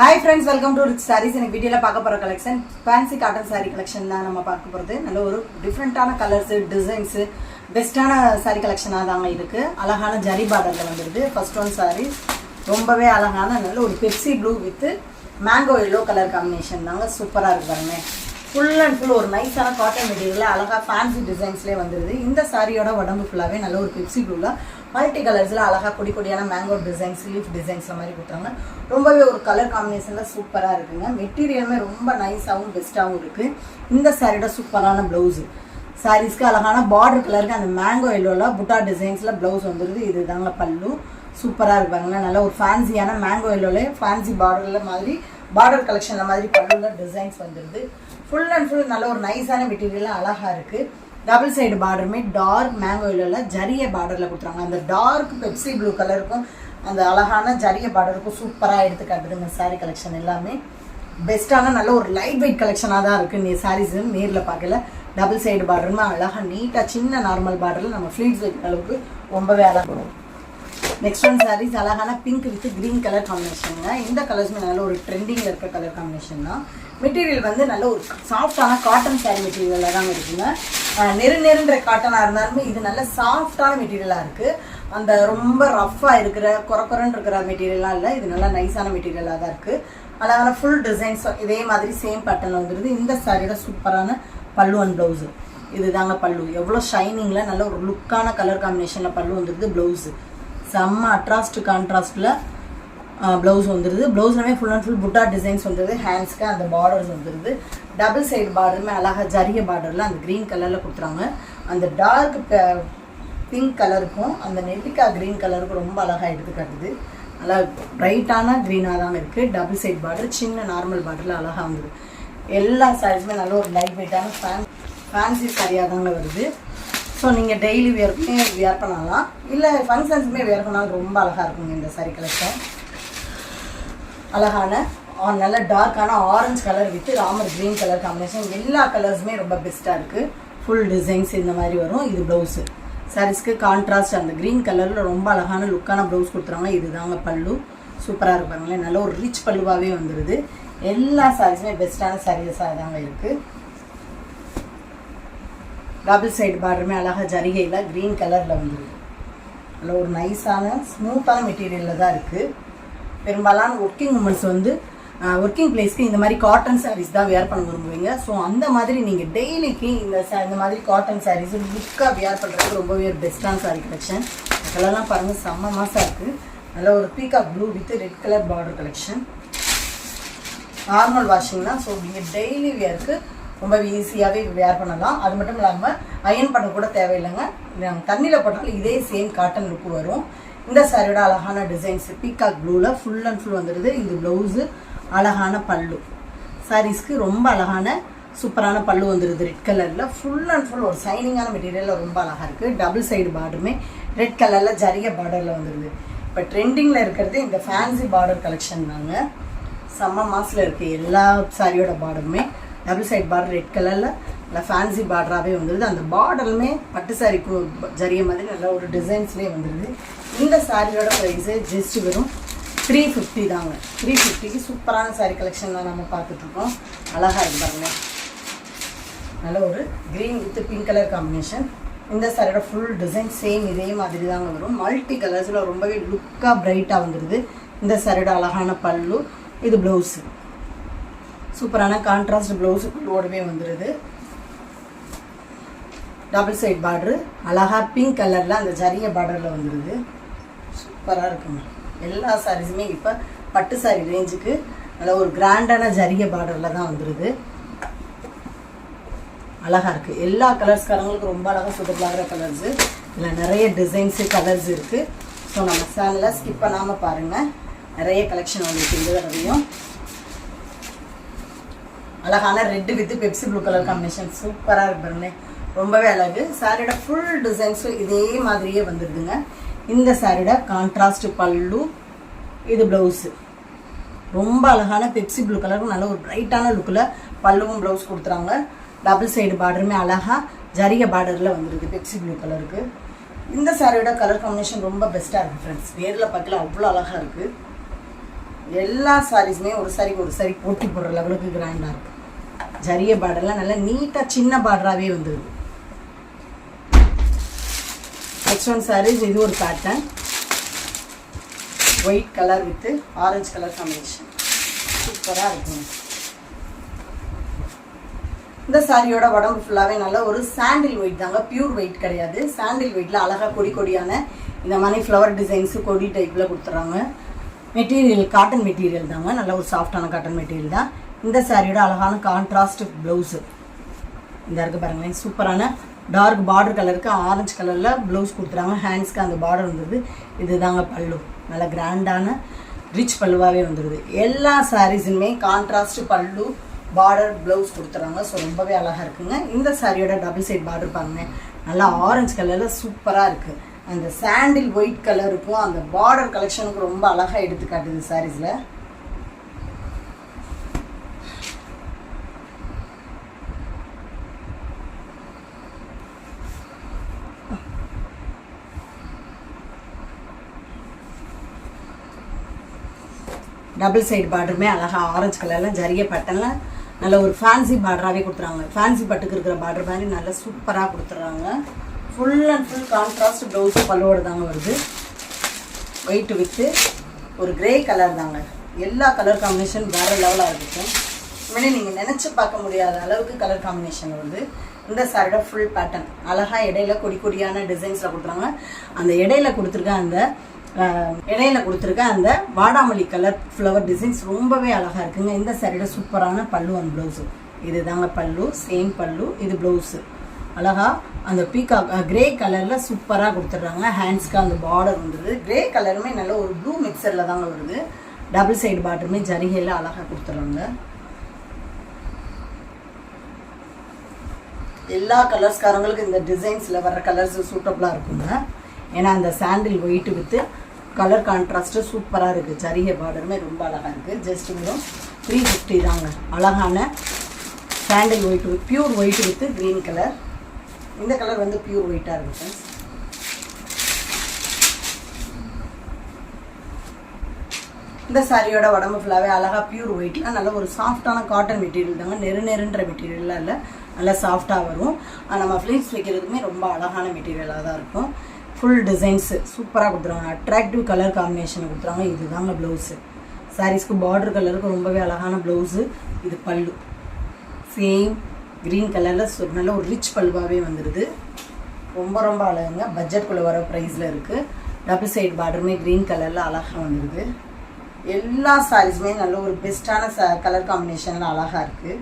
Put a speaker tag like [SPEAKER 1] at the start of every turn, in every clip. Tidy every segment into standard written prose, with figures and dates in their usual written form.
[SPEAKER 1] Hi friends, welcome to Rich Sarees. In video la paaka pora collection fancy cotton saree collection la nama paaka poradhu nalla oru different ana colors designs best ana saree collection adanga irukku alagana jari border la vandirudhu first one saree rombave alagana nalla oru Pepsi blue with mango yellow color combination danga super ah irukku parunga full and full ஒரு நைஸான cotton மெட்டீரியல்ல அழகா fancy டிசைன்ஸ்லயே வந்திருது இந்த சாரியோட உடம்பு ஃபுல்லாவே நல்ல ஒரு Pepsi ப்ளூல multi கலர்ஸ்ல அழகா கொடி கொடியான மேங்கோ டிசைன்ஸ் லீஃப் டிசைன்ஸ்ல மாதிரி கொடுத்தாங்க ரொம்பவே ஒரு கலர் காம்பினேஷன்ல சூப்பரா இருக்குங்க மெட்டீரியலுமே ரொம்ப நைஸாவும் பெஸ்ட்டாவும் இருக்கு இந்த சாரியோட சூப்பரான ப்ளவுஸ் சாரீஸ்க்கு அழகான பார்டர் கலருக்கு அந்த மேங்கோ எல்லோல புட்டா டிசைன்ஸ்ல ப்ளவுஸ் வந்துருது இதுதாங்க பல்லு சூப்பரா இருப்பாங்க நல்ல ஒரு ஃபேன்சியான மேங்கோ எல்லோல ஃபேன்சி பார்டர்ல மாதிரி பார்டர் கலெக்ஷன்ல மாதிரி பல்லுல டிசைன்ஸ் வந்துருது ஃபுல் அண்ட் ஃபுல் நல்ல ஒரு நைஸான மெட்டீரியல் அழகா இருக்கு டபுள் சைடு பார்டருமே டார்க் மேங்கோ எல்லோல ஜரிய பார்டர்ல கொடுத்துறாங்க அந்த டார்க் பெப்சி ப்ளூ கலருக்கும் அந்த அழகான ஜரிய பார்டருக்கும் சூப்பரா எடுத்து காட்டுதுங்க சாரி கலெக்ஷன் எல்லாமே பெஸ்ட்டான நல்ல ஒரு லைட் வெயிட் கலெக்ஷனாக தான் இருக்கு நீ சாரீஸ் நேரில் பார்க்கல டபுள் சைடு பார்டருமே அழகா நீட்டாக சின்ன நார்மல் பார்டரில் நம்ம ஃப்ளீட்ஸ் வைக்கிற அளவுக்கு ரொம்பவே அழகா நெக்ஸ்ட் ஒன் சாரீஸ் அழகான பிங்க் வித் கிரீன் கலர் காம்பினேஷனுங்க இந்த கலர்ஸுமே நல்ல ஒரு ட்ரெண்டிங்கில் இருக்க கலர் காம்பினேஷன் தான் மெட்டீரியல் வந்து நல்ல ஒரு சாஃப்டான காட்டன் சாரி மெட்டீரியலில் தான் இருக்குங்க நெருன்ற காட்டனாக இருந்தாலுமே இது நல்ல சாஃப்டான மெட்டீரியலாக இருக்குது அந்த ரொம்ப ரஃப்பாக இருக்கிற குறக்குறன்னு இருக்கிற மெட்டீரியல்லாம் இல்லை இது நல்லா நைஸான மெட்டீரியலாக தான் இருக்குது அழகான ஃபுல் டிசைன்ஸ் இதே மாதிரி சேம் பேட்டர்னில் வந்துடுது இந்த சாரியோட சூப்பரான பல்லு அண்ட் ப்ளவுஸு இது தாங்க பல்லு எவ்வளோ ஷைனிங்கில் நல்ல ஒரு லுக்கான கலர் காம்பினேஷனில் பல்லு வந்துடுது ப்ளவுஸு செம்ம அட்ராஸ்ட் கான்ட்ராஸ்டில் ப்ளவுஸ் வந்துடுது ப்ளவுஸ்லுமே ஃபுல் அண்ட் ஃபுல் புட்டா டிசைன்ஸ் வந்துடுது ஹேண்ட்ஸ்க்கு அந்த பார்டர்ஸ் வந்துடுது டபுள் சைடு பார்டருமே அழகாக ஜரிய பார்டரில் அந்த க்ரீன் கலரில் கொடுத்துறாங்க அந்த டார்க் பிங்க் கலருக்கும் அந்த நெல்லிக்காய் க்ரீன் கலருக்கும் ரொம்ப அழகாக எடுத்து காட்டுது நல்லா ப்ரைட்டான க்ரீனாக தான் இருக்குது டபுள் சைடு பார்டர் சின்ன நார்மல் பார்டரில் அழகாக வந்துடுது எல்லா சாரீஸுமே நல்ல ஒரு லைட் வெயிட்டான ஃபேன்சி சாரியாக தாங்க வருது ஸோ நீங்கள் டெய்லி வியர் பண்ணலாம் இல்லை ஃபங்க்ஷன்ஸுமே வியர் பண்ணாலும் ரொம்ப அழகாக இருக்குங்க இந்த சாரி கலெக்ஷன் அழகான நல்ல டார்க்கான orange colour with Ramar green colour combination எல்லா கலர்ஸுமே ரொம்ப பெஸ்ட்டாக இருக்குது ஃபுல் டிசைன்ஸ் இந்த மாதிரி வரும் இது ப்ளவுஸு சாரீஸ்க்கு கான்ட்ராஸ்ட் அந்த க்ரீன் கலரில் ரொம்ப அழகான லுக்கான ப்ளவுஸ் கொடுத்துறாங்க இது தாங்க பல்லு சூப்பராக இருப்பாங்களே நல்ல ஒரு ரிச் பல்லுவாகவே வந்துடுது எல்லா சாரீஸுமே பெஸ்ட்டான சாரீஸாக தாங்க இருக்குது டபுள் சைடு பார்டருமே அழகாக ஜரிகையில் க்ரீன் கலரில் வந்துடுது நல்ல ஒரு நைஸான ஸ்மூத்தான மெட்டீரியலில் தான் இருக்குது பெரும்பாலான ஒர்க்கிங் உமன்ஸ் வந்து ஒர்க்கிங் பிளேஸ்க்கு இந்த மாதிரி காட்டன் சாரீஸ் தான் வியர் பண்ண விரும்புவீங்க ஸோ அந்த மாதிரி நீங்கள் டெய்லிக்கு இந்த மாதிரி காட்டன் சாரீஸ் லுக்காக வியர் பண்ணுறதுக்கு ரொம்பவே ஒரு பெஸ்ட்டான சாரீ கலெக்ஷன் அதெல்லாம் பாருங்கள் செம்ம மாசாக இருக்குது நல்ல ஒரு peacock blue with red colour border collection normal washing தான் ஸோ நீங்கள் டெய்லி வியருக்கு ரொம்ப ஈஸியாகவே வியர் பண்ணலாம் அது மட்டும் இல்லாமல் அயன் பண்ண கூட தேவையில்லைங்க தண்ணியில் போட்டாலும் இதே சேம் காட்டன் லுக்கு வரும் இந்த சாரியோட அழகான டிசைன்ஸ் பீகாக் ப்ளூவில் ஃபுல் அண்ட் ஃபுல் வந்துடுது இந்த ப்ளவுஸு அழகான பல்லு சாரீஸ்க்கு ரொம்ப அழகான சூப்பரான பல்லு வந்துடுது ரெட் கலரில் ஃபுல் அண்ட் ஃபுல் ஒரு சைனிங்கான மெட்டீரியலில் ரொம்ப அழகாக இருக்குது டபுள் சைடு பார்டருமே ரெட் கலரில் ஜரிய பார்டரில் வந்துடுது இப்போ ட்ரெண்டிங்கில் இருக்கிறது இந்த ஃபேன்சி பார்டர் கலெக்ஷன் தாங்க செம்ம மாசில் இருக்குது எல்லா சாரியோட பார்டருமே டபுள் சைடு பார்டர் ரெட் கலரில் நல்லா ஃபேன்சி பார்டராகவே வந்துடுது அந்த பார்டருமே பட்டு சாரிக்கு ஜரிய மாதிரி நல்ல ஒரு டிசைன்ஸ்லேயே வந்துடுது இந்த சாரியோட ப்ரைஸு ஜஸ்ட் வெறும் 350 தாங்க 350க்கு சூப்பரான சாரி கலெக்ஷன் தான் நம்ம பார்த்துட்ருக்கோம் அழகாக இருக்கு பாருங்க நல்ல ஒரு green with pink colour combination இந்த சாரியோட ஃபுல் டிசைன் சேம் இதே மாதிரி தாங்க வரும் மல்டி கலர்ஸில் ரொம்பவே லுக்காக பிரைட்டாக வந்துடுது இந்த சாரியோட அழகான பல்லு இது ப்ளவுஸு சூப்பரான கான்ட்ராஸ்ட் ப்ளவுஸு பல்லுவோடவே வந்துடுது டபுள் சைட் பார்டரு அழகாக பிங்க் கலரில் அந்த ஜரிய பார்டரில் வந்துடுது சூப்பராக இருக்குங்க எல்லா சாரீஸுமே இப்போ பட்டு சாரி ரேஞ்சுக்கு நல்ல ஒரு கிராண்டான ஜரிய பார்டரில் தான் வந்துடுது அழகாக இருக்குது எல்லா கலர்ஸ்காரங்களுக்கும் ரொம்ப அழகாக சூப்பராகிற கலர்ஸு இதில் நிறைய டிசைன்ஸு கலர்ஸ் இருக்குது ஸோ நம்ம சேனலை ஸ்கிப் பண்ணாமல் பாருங்கள் நிறைய கலெக்ஷன் உங்களுக்கு இந்த தடவையும் அழகான red with Pepsi blue colour combination சூப்பராக இருப்பாருங்க ரொம்பவே அழகு சாரியோட ஃபுல் டிசைன்ஸும் இதே மாதிரியே வந்துடுதுங்க இந்த சாரியோட கான்ட்ராஸ்ட் பல்லு இது ப்ளவுஸு ரொம்ப அழகான பெப்சி ப்ளூ கலருக்கு நல்ல ஒரு பிரைட்டான லுக்கில் பல்லுவும் ப்ளவுஸ் கொடுத்துறாங்க டபுள் சைடு பார்டருமே அழகாக ஜரிய பார்டரில் வந்துடுது பெப்சி ப்ளூ கலருக்கு இந்த சாரியோட கலர் காம்பினேஷன் ரொம்ப பெஸ்ட்டாக இருக்குது ஃப்ரெண்ட்ஸ் நேரில் பார்க்கல அவ்வளோ அழகாக இருக்குது எல்லா சாரீஸுமே ஒரு சாரிக்கு ஒரு சாரி போட்டி போடுற லெவலுக்கு கிராண்டாக இருக்குது. ஜரிய பார்டர்லாம் நல்லா நீட்டாக சின்ன பார்டராகவே வந்துடுது. நெக்ஸ்ட் ஒன் சாரீஸ், இது ஒரு pattern, white colour with orange colour combination, சூப்பராக இருக்குங்க. இந்த சாரியோட உடம்பு ஃபுல்லாகவே நல்ல ஒரு சாண்டில் ஒயிட் தாங்க, பியூர் ஒயிட் கிடையாது. சாண்டில் ஒயிட்டில் அழகாக கொடி கொடியான இந்த மாதிரி ஃப்ளவர் டிசைன்ஸு கொடி டைப்பில் கொடுத்துட்றாங்க. மெட்டீரியல் காட்டன் மெட்டீரியல் தாங்க, நல்ல ஒரு சாஃப்டான காட்டன் மெட்டீரியல் தான். இந்த சாரியோட அழகான கான்ட்ராஸ்ட் ப்ளவுஸு இந்த இருக்குது பாருங்களேன். சூப்பரான டார்க் பார்டர் கலருக்கு ஆரஞ்சு கலரில் ப்ளவுஸ் கொடுத்துறாங்க. ஹேண்ட்ஸ்க்கு அந்த பார்டர் வந்துடுது. இது தாங்க பல்லு, நல்ல கிராண்டான ரிச் பல்லுவாகவே வந்துடுது. எல்லா சாரீஸுமே கான்ட்ராஸ்ட் பல்லு பார்டர் ப்ளவுஸ் கொடுத்துறாங்க. ஸோ ரொம்பவே அழகாக இருக்குங்க. இந்த சாரியோட டபுள் சைட் பார்டர் பாருங்க, நல்லா ஆரஞ்சு கலரில் சூப்பராக இருக்குது. அந்த சாண்டில் ஒயிட் கலருக்கும் அந்த பார்டர் கலெக்ஷனுக்கு ரொம்ப அழகாக எடுத்து காட்டுது சாரீஸில். டபுள் சைடு பார்டருமே அழகாக ஆரஞ்சு கலரில் ஜரிய பட்டனில் நல்ல ஒரு ஃபேன்சி பார்டராகவே கொடுத்துறாங்க. ஃபேன்சி பட்டுக்கு இருக்கிற பார்டர் மாதிரி நல்லா சூப்பராக கொடுத்துட்றாங்க. Full and full contrast blouse பல்லோடு தாங்க வருது. ஒயிட் வித்து ஒரு கிரே கலர் தாங்க. எல்லா கலர் காம்பினேஷன் வேறு லெவலாக இருக்கும். இனிமேல் நீங்கள் நினச்சி பார்க்க முடியாத அளவுக்கு கலர் காம்பினேஷன் வருது. இந்த சாரியோட ஃபுல் பேட்டர்ன் அழகாக இடையில கொடி கொடியான டிசைன்ஸில் கொடுத்துறாங்க. அந்த இடையில கொடுத்துருக்க அந்த வாடாமல்லி கலர் ஃப்ளவர் டிசைன்ஸ் ரொம்பவே அழகாக இருக்குங்க. இந்த சாரியோட சூப்பரான பல்லு அண்ட் ப்ளவுஸு இது தாங்க பல்லு, சேம் பல்லு. இது ப்ளவுஸு அழகாக அந்த பீகாக் கிரே கலரில் சூப்பராக கொடுத்துட்றாங்க. ஹேண்ட்ஸ்க்கு அந்த பார்டர் வந்துடுது. கிரே கலருமே நல்ல ஒரு ப்ளூ மிக்சரில் தாங்க வருது. டபுள் சைடு பார்டருமே ஜரிகையில் அழகாக கொடுத்துட்றாங்க. எல்லா கலர்ஸ்காரங்களுக்கு இந்த டிசைன்ஸில் வர கலர்ஸ் சூட்டபுளாக இருக்குங்க. ஏன்னா அந்த சாண்டில் ஒயிட் வித்து கலர் கான்ட்ராஸ்ட்டு சூப்பராக இருக்குது. ஜரிகை பார்டருமே ரொம்ப அழகாக இருக்குது. ஜஸ்ட் வெறும் 350 தாங்க. அழகான sandal white with pure white with green colour. இந்த கலர் வந்து பியூர் ஒயிட்டாக இருக்குது ஃப்ரெண்ட்ஸ். இந்த சாரியோட உடம்பு ஃபுல்லாகவே அழகாக பியூர் ஒயிட்டில் நல்ல ஒரு சாஃப்டான காட்டன் மெட்டீரியல் தாங்க. நெருன்ற மெட்டீரியல்லாம் இல்லை, நல்லா சாஃப்டாக வரும். நம்ம ஃப்ளீட்ஸ் வைக்கிறதுக்குமே ரொம்ப அழகான மெட்டீரியலாக தான் இருக்கும். ஃபுல் டிசைன்ஸு சூப்பராக கொடுத்துருவாங்க. அட்ராக்டிவ் கலர் காம்பினேஷன் கொடுத்துருவாங்க. இது தாங்க ப்ளவுஸு. சாரீஸ்க்கு பார்டர் கலருக்கு ரொம்பவே அழகான ப்ளவுஸு. இது பல்லு சேம் க்ரீன் கலரில் நல்ல ஒரு ரிச் பல்லுவாகவே வந்துடுது. ரொம்ப ரொம்ப அழகுங்க. பட்ஜெட்குள்ளே வர ப்ரைஸில் இருக்குது. டபுள் சைடு பார்டருமே க்ரீன் கலரில் அழகாக வந்துடுது. எல்லா சாரீஸுமே நல்ல ஒரு பெஸ்ட்டான கலர் காம்பினேஷனில் அழகாக இருக்குது.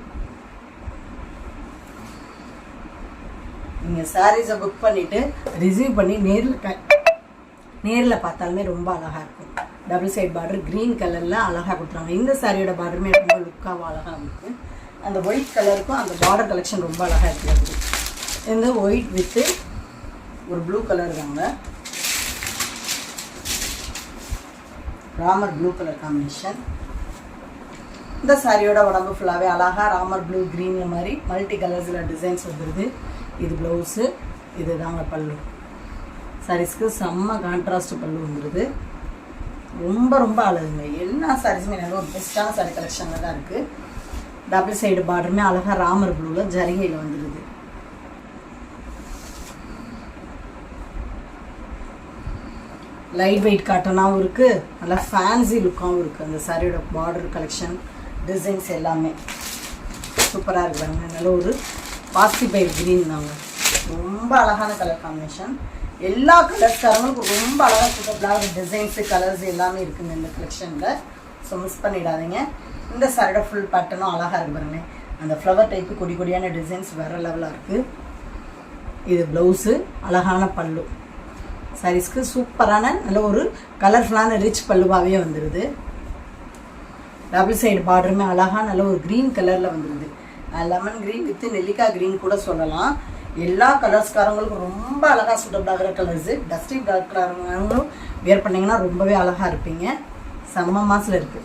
[SPEAKER 1] நீங்கள் சாரீஸை புக் பண்ணிவிட்டு ரிசீவ் பண்ணி நேரில் பார்த்தாலுமே ரொம்ப அழகாக இருக்கும். டபுள் சைட் பார்டர் க்ரீன் கலரில் அழகாக கொடுத்துறாங்க. இந்த சாரியோட பார்டருமே ரொம்ப லுக்காக அழகாக இருக்குது. அந்த ஒயிட் கலருக்கும் அந்த பார்டர் கலெக்ஷன் ரொம்ப அழகாக இருக்குது. இந்த ஒயிட் வித்து ஒரு ப்ளூ கலர் தாங்க, ராமர் ப்ளூ கலர் காம்பினேஷன். இந்த சாரியோட உடம்பு ஃபுல்லாகவே அழகாக ராமர் ப்ளூ க்ரீன் மாதிரி மல்டி கலர்ஸில் டிசைன்ஸ் வந்துடுது. இது ப்ளவுஸு, இது தாங்க பல்லு. சாரீஸ்க்கு செம்ம கான்ட்ராஸ்ட் பல்லு வந்துடுது. ரொம்ப ரொம்ப அழகுங்க. எல்லா சாரீஸுமே நல்ல ஒரு பெஸ்ட்டான சாரீ கலெக்ஷனில் தான் இருக்குது. டபுள் சைடு பார்டருமே அழகாக ராமர் ப்ளூவில் ஜரிகையில் வந்துடுது. லைட் வெயிட் காட்டனாகவும் இருக்குது, நல்லா ஃபேன்சி லுக்காகவும் இருக்குது. அந்த சாரியோட பார்டர் கலெக்ஷன் டிசைன்ஸ் எல்லாமே சூப்பராக இருக்குறாங்க. நல்ல ஒரு பாசி பயிர் க்ரீன் தாங்க. ரொம்ப அழகான கலர் காம்பினேஷன். எல்லா கலர்ஸ்காரங்களுக்கும் ரொம்ப அழகாக சூப்பராக டிசைன்ஸு கலர்ஸ் எல்லாமே இருக்குங்க இந்த கலெக்ஷனில். ஸோ மிஸ் பண்ணிடாதீங்க. இந்த சாரியோட ஃபுல் பேட்டர்னும் அழகாக இருக்கு பாருங்க. அந்த ஃப்ளவர் டைப்பு கொடி கொடியான டிசைன்ஸ் வேறு லெவலாக இருக்குது. இது ப்ளவுஸு, அழகான பல்லு. சாரீஸ்க்கு சூப்பரான நல்ல ஒரு கலர்ஃபுல்லான ரிச் பல்லுவாகவே வந்துடுது. டபுள் சைடு பார்டருமே அழகாக நல்ல ஒரு க்ரீன் கலரில் வந்துடுது. லெமன் க்ரீன் வித்து நெல்லிக்காய் க்ரீன் கூட சொல்லலாம். எல்லா கலர்ஸ்காரங்களுக்கும் ரொம்ப அழகாக சூட்டபிளாகிற கலர்ஸு. டஸ்டிங் கலர்காரங்களும் வேர் பண்ணிங்கன்னா ரொம்பவே அழகாக இருப்பீங்க. செம்ம மாசில் இருக்குது.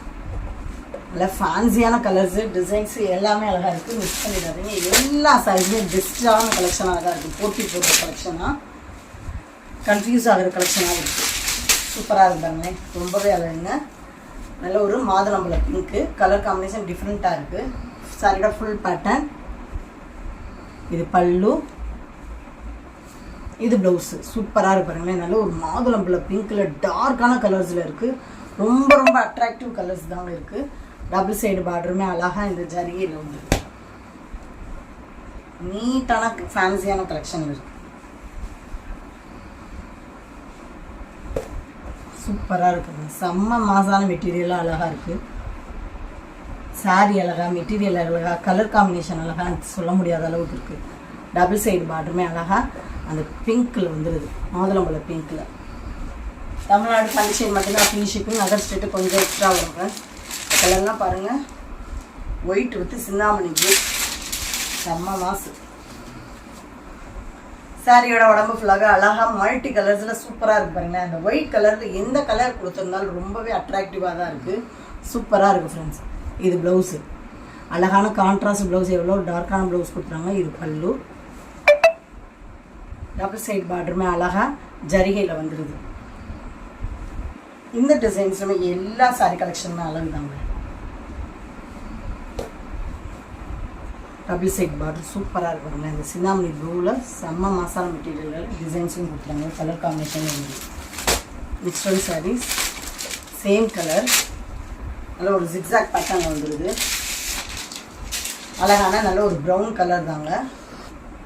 [SPEAKER 1] நல்லா ஃபேன்சியான கலர்ஸு டிசைன்ஸு எல்லாமே அழகாக இருக்குது. மிஸ் பண்ணிடாதீங்க. எல்லா சைஸுமே பெஸ்ட்டான கலெக்ஷன் அழகாக இருக்குது. போட்டி போடுற கலெக்ஷனாக, கன்ஃபியூஸ் ஆகிற கலெக்ஷனாக இருக்குது. சூப்பராக இருந்தாங்க, ரொம்பவே அழகுங்க. நல்ல ஒரு மாதுளம்பழ பிங்க்கு கலர் காம்பினேஷன் டிஃப்ரெண்ட்டாக இருக்குது. சாரியோட ஃபுல் பேட்டர்ன். இது பல்லு, இது ப்ளவுஸு. சூப்பராக இருக்கு பாருங்களேன். நல்ல ஒரு மாதுளம்பழ பிங்க்கில் டார்க்கான கலர்ஸில் இருக்குது. ரொம்ப ரொம்ப அட்ராக்டிவ் கலர்ஸ் தாங்க இருக்குது. டபுள் சைடு பார்டருமே அழகாக இந்த ஜரிகையில் வந்து நீட்டான ஃபேன்சியான கலெக்ஷன் இருக்குது. சூப்பராக இருக்குங்க. செம்ம மாசான மெட்டீரியலாக அழகாக இருக்குது. சாரி அழகா, மெட்டீரியல் அழகா, கலர் காம்பினேஷன் அழகா சொல்ல முடியாத அளவுக்கு இருக்குது. டபுள் சைடு பார்டருமே அழகா அந்த பிங்க்கில் வந்துடுது, மாதுளம்பழ பிங்க்கில். தமிழ்நாடு கண்டிஷன் மட்டும்தான் ஃப்ரீ ஷிப்பிங். அதர் ஸ்டேட்டு கொஞ்சம் எக்ஸ்ட்ரா வருங்க. இந்த கலர்லாம் பாருங்கள், ஒயிட் வித்து சின்னாமணி ப்ளூ, செம்ம மாசு. சாரியோட உடம்பு ஃபுல்லாக அழகாக மல்டி கலர்ஸில் சூப்பராக இருக்குது பாருங்களேன். அந்த ஒயிட் கலரில் எந்த கலர் கொடுத்துருந்தாலும் ரொம்பவே அட்ராக்டிவாக தான் இருக்குது. சூப்பராக இருக்குது ஃப்ரெண்ட்ஸ். இது ப்ளவுஸு, அழகான கான்ட்ராஸ்ட் ப்ளவுஸ். எவ்வளோ டார்க்கான ப்ளவுஸ் கொடுத்துறாங்க. இது பல்லு, டபுள் சைடு பார்டருமே அழகாக ஜரிகையில் வந்துடுது. இந்த டிசைன்ஸுமே எல்லா சாரி கலெக்ஷனுமே அழகு தாங்க. டபுள் சைட் பார்டர் சூப்பராக இருக்குங்க. இந்த சின்னாமணி ப்ளூவில் செம்ம மசாலா மெட்டீரியலில் டிசைன்ஸும் கொடுத்துறாங்க. கலர் காம்பினேஷன் வந்து next one sarees same colour, நல்ல ஒரு ஜிக்ஸாக் பேட்டர்ன் வந்துடுது. அழகான நல்ல ஒரு ப்ரௌன் கலர் தாங்க.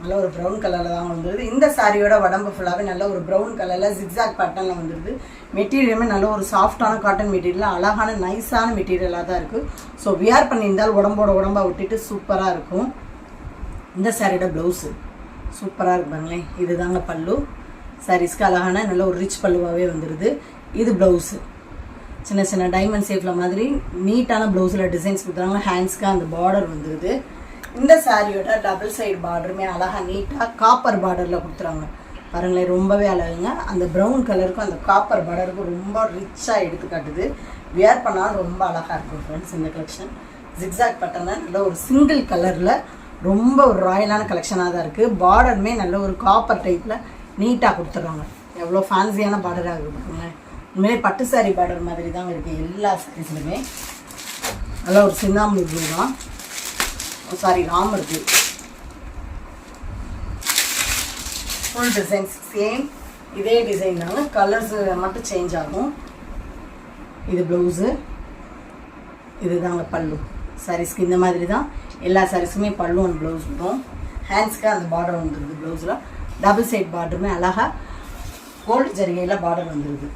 [SPEAKER 1] நல்ல ஒரு ப்ரௌன் கலரில் தாங்க வந்துடுது. இந்த சாரியோட உடம்பு ஃபுல்லாகவே நல்ல ஒரு ப்ரௌன் கலரில் ஜிக்ஸாக் பேட்டர்னில் வந்துடுது. மெட்டீரியலுமே நல்ல ஒரு சாஃப்டான காட்டன் மெட்டீரியல், அழகான நைஸான மெட்டீரியலாக தான் இருக்குது. ஸோ வியர் பண்ணியிருந்தால் உடம்போட உடம்பை விட்டுட்டு சூப்பராக இருக்கும். இந்த சாரியோட ப்ளவுஸு சூப்பராக இருக்கு பாருங்களேன். இது தாங்க பல்லு. சாரீஸ்க்கு அழகான நல்ல ஒரு ரிச் பல்லுவாகவே வந்துடுது. இது ப்ளவுஸு சின்ன சின்ன டைமண்ட் ஷேப்பில் மாதிரி நீட்டான ப்ளவுஸில் டிசைன்ஸ் கொடுத்துறாங்க. ஹேண்ட்ஸ்க்கு அந்த பார்டர் வந்துடுது. இந்த சாரியோட டபுள் சைடு பார்டருமே அழகாக நீட்டாக காப்பர் பார்டரில் கொடுத்துறாங்க பாருங்களேன். ரொம்பவே அழகுங்க. அந்த ப்ரௌன் கலருக்கும் அந்த காப்பர் பார்டருக்கும் ரொம்ப ரிச்சாக எடுத்துக்காட்டுது. வியர் பண்ணாலும் ரொம்ப அழகாக இருக்கும் ஃப்ரெண்ட்ஸ். இந்த கலெக்ஷன் ஜிக்ஸாக் பேட்டர்னில் நல்ல ஒரு சிங்கிள் கலரில் ரொம்ப ஒரு ராயலான கலெக்ஷனாக தான் இருக்குது. பார்டருமே நல்ல ஒரு காப்பர் டைப்பில் நீட்டாக கொடுத்துட்றாங்க. எவ்வளோ ஃபேன்சியான பார்டராக இருக்குது பாருங்களேன். உண்மையிலே பட்டு சாரி பார்டர் மாதிரி தாங்க இருக்குது எல்லா சாரீஸ்லையுமே. நல்ல ஒரு சின்னாமணி ப்ளூ தான். Sorry Ramar blue. Full designs same இதே டிசைன் தாங்க, கலர்ஸ் மட்டும் சேஞ்ச் ஆகும். இது ப்ளவுஸு, இது தாங்க பல்லு. சாரீஸ்க்கு இந்த மாதிரி தான் எல்லா சாரீஸுமே பல்லு அண்ட் ப்ளவுஸ் வரும். ஹேண்ட்ஸ்க்கு அந்த பார்டர் வந்துடுது. ப்ளவுஸில் டபுள் சைட் பார்டருமே அழகாக கோல்டு ஜரிகையில் பார்டர் வந்துடுது.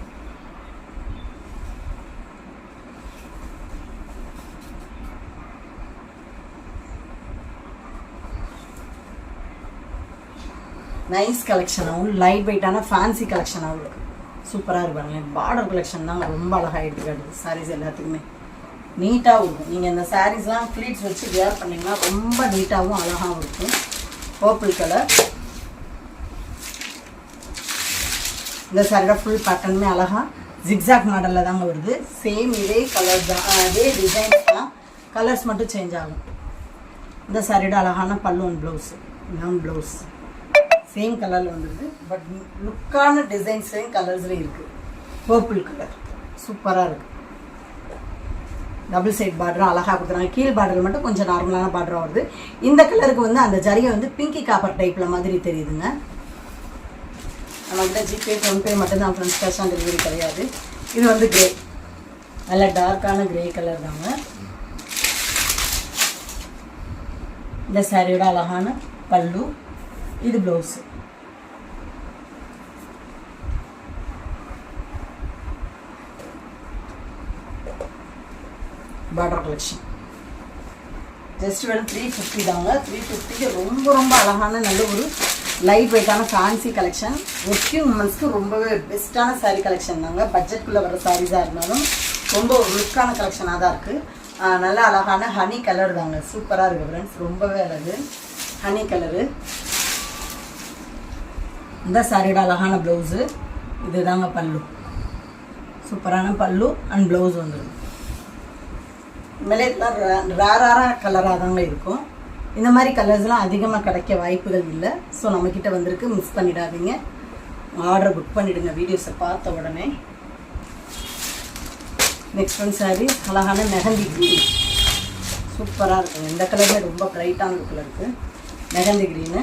[SPEAKER 1] நைஸ் கலெக்ஷனாகவும் லைட் வெயிட்டான ஃபேன்சி கலெக்ஷனாகவும் இருக்குது. சூப்பராக இருப்பாங்க. பார்டர் கலெக்ஷன் தான் ரொம்ப அழகாக எடுத்துக்காட்டுது. சாரீஸ் எல்லாத்துக்குமே நீட்டாகவும் இருக்கும். நீங்கள் இந்த சாரீஸ்லாம் ஃப்ளீட்ஸ் வச்சு வேர் பண்ணிங்கன்னா ரொம்ப நீட்டாகவும் அழகாகவும் இருக்கும். Purple colour. இந்த சாரியோட ஃபுல் பேட்டர்னுமே அழகாக ஜிக்ஸாக் மாடலில் தாங்க வருது. சேம் இதே கலர் தான், அதே டிசைன்ஸ் தான், கலர்ஸ் மட்டும் சேஞ்ச் ஆகும். இந்த சாரியோட அழகான பல்லு அண்ட் ப்ளவுஸு, இதுதான் ப்ளவுஸ். சேம் கலரில் வந்துடுது. பட் லுக்கான டிசைன்ஸ்லையும் கலர்ஸ்லையும் இருக்குது. பர்பிள் கலர் சூப்பராக இருக்குது. டபுள் சைட் பார்டரும் அழகாக கொடுத்துறாங்க. கீழ் பார்டர் மட்டும் கொஞ்சம் நார்மலான பார்டராக வருது. இந்த கலருக்கு வந்து அந்த ஜரிகை வந்து பிங்கி காப்பர் டைப்பில் மாதிரி தெரியுதுங்க. நம்மகிட்ட ஜிபே ஃபோன்பே மட்டும்தான் ஃப்ரெண்ட்ஸ், கேஷ் ஆன் டெலிவரி கிடையாது. இது வந்து கிரே, நல்ல டார்க்கான கிரே கலர் தாங்க. இந்த சாரியோட அழகான பல்லு, இது ப்ளவுஸு. பார்டர் கலெக்ஷன் ஜஸ்ட் வெறும் 350 தாங்க. 350க்கு ரொம்ப ரொம்ப அழகான நல்ல ஒரு லைட் வெயிட்டான ஃபேன்சி கலெக்ஷன். ஒர்க்கிங் உமன்ஸ்க்கு ரொம்பவே பெஸ்ட்டான சாரீ கலெக்ஷன் தாங்க. பட்ஜெட்குள்ளே வர சாரீஸாக இருந்தாலும் ரொம்ப ஒரு லுக்கான கலெக்ஷனாக தான் இருக்குது. நல்ல அழகான ஹனி கலர் தாங்க. சூப்பராக இருக்குது ஃப்ரெண்ட்ஸ், ரொம்பவே அழகு ஹனி கலரு. இந்த சாரியோட அழகான ப்ளவுஸு, இது தாங்க பல்லு. சூப்பரான பல்லு அண்ட் ப்ளவுஸ் வந்துடும். இனிமேலே இதெல்லாம் ரேரான கலராக தாங்க இருக்கும். இந்த மாதிரி கலர்ஸ்லாம் அதிகமாக கிடைக்க வாய்ப்புகள் இல்லை. ஸோ நம்மக்கிட்ட வந்திருக்கு, மிஸ் பண்ணிடாதீங்க. ஆர்டர் புக் பண்ணிவிடுங்க வீடியோஸை பார்த்த உடனே. நெக்ஸ்ட் ஒன் சாரி அழகான மெஹந்தி க்ரீன், சூப்பராக இருக்குங்க. இந்த கலருமே ரொம்ப ப்ரைட்டான லுக்கில் இருக்குது. மெஹந்தி க்ரீனு.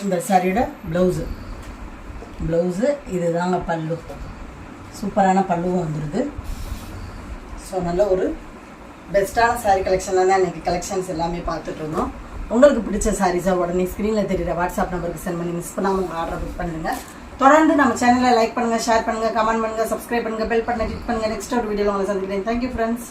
[SPEAKER 1] இந்த சாரியோட ப்ளவுஸு இதுதாங்க பல்லு. சூப்பரான பல்லுவும் வந்துடுது. ஸோ நல்ல ஒரு பெஸ்ட்டான சாரீ கலெக்ஷனில் தான் இன்றைக்கி கலெக்ஷன்ஸ் எல்லாமே பார்த்துட்ருந்தோம். உங்களுக்கு பிடிச்ச சாரீஸை உடனே ஸ்க்ரீனில் தெரியுற வாட்ஸ்அப் நம்பருக்கு சென்ட் பண்ணி மிஸ் பண்ணாமல் உங்கள் ஆர்டரை புக் பண்ணுங்கள். தொடர்ந்து நம்ம சேனலை லைக் பண்ணுங்கள், ஷேர் பண்ணுங்கள், கமெண்ட் பண்ணுங்கள், சப்ஸ்கிரைப் பண்ணுங்கள், பெல் பட்டனை கிளிக் பண்ணுங்கள். நெக்ஸ்ட் ஒரு வீடியோவில் உங்களை சந்திக்கிறேன். Thank you friends.